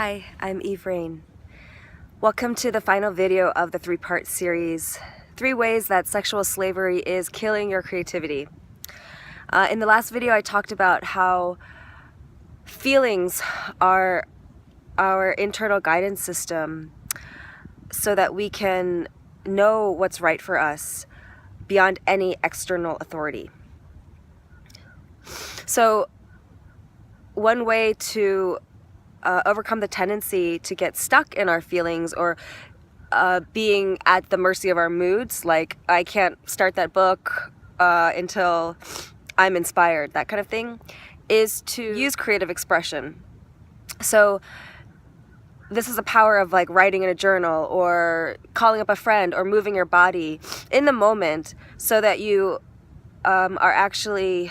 Hi, I'm Eve Rain. Welcome to the final video of the three-part series, 3 ways that sexual slavery is killing your creativity. In the last video I talked about how feelings are our internal guidance system so that we can know what's right for us beyond any external authority. So one way to overcome the tendency to get stuck in our feelings or being at the mercy of our moods, like I can't start that book until I'm inspired, that kind of thing, is to use creative expression. So this is the power of like writing in a journal or calling up a friend or moving your body in the moment so that you are actually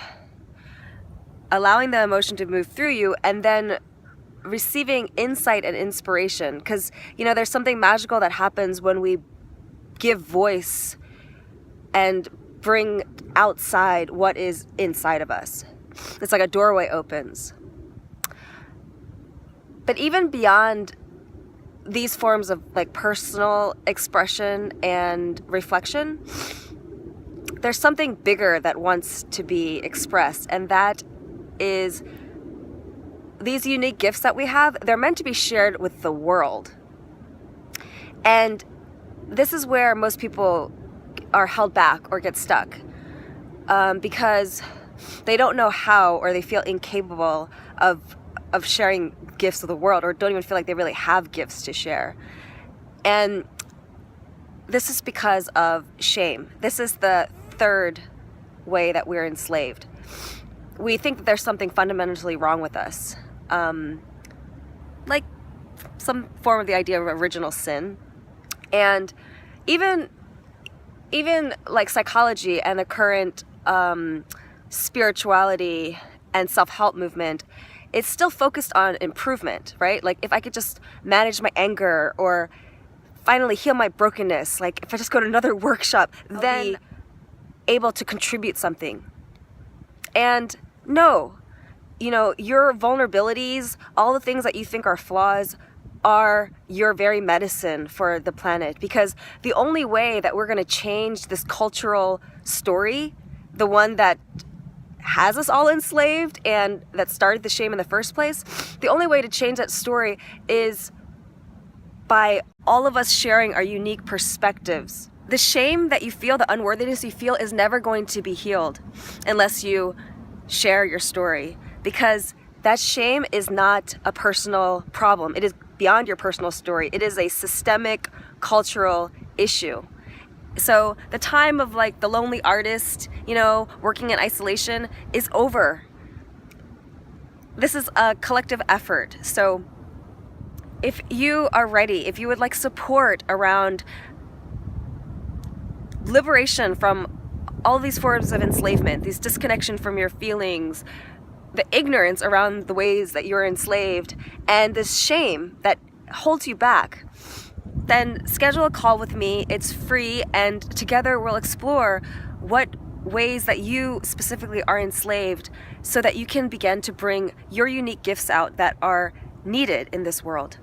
allowing the emotion to move through you and then receiving insight and inspiration, because there's something magical that happens when we give voice and bring outside what is inside of us. It's like a doorway opens. But even beyond these forms of like personal expression and reflection, there's something bigger that wants to be expressed, and that is these unique gifts that we have. They're meant to be shared with the world. And this is where most people are held back or get stuck because they don't know how, or they feel incapable of sharing gifts with the world, or don't even feel like they really have gifts to share. And this is because of shame. This is the third way that we're enslaved. We think that there's something fundamentally wrong with us. Like some form of the idea of original sin. And even like psychology and the current spirituality and self-help movement, it's still focused on improvement, right? Like if I could just manage my anger or finally heal my brokenness, like if I just go to another workshop, then I'll be able to contribute something. And no, your vulnerabilities, all the things that you think are flaws, are your very medicine for the planet. Because the only way that we're going to change this cultural story, the one that has us all enslaved and that started the shame in the first place, the only way to change that story is by all of us sharing our unique perspectives. The shame that you feel, the unworthiness you feel, is never going to be healed unless you share your story, because that shame is not a personal problem. It is beyond your personal story. It is a systemic cultural issue. So the time of like the lonely artist, working in isolation is over. This is a collective effort. So if you are ready, if you would like support around liberation from all these forms of enslavement, these disconnection from your feelings, the ignorance around the ways that you're enslaved, and this shame that holds you back, then schedule a call with me. It's free, and together we'll explore what ways that you specifically are enslaved so that you can begin to bring your unique gifts out that are needed in this world.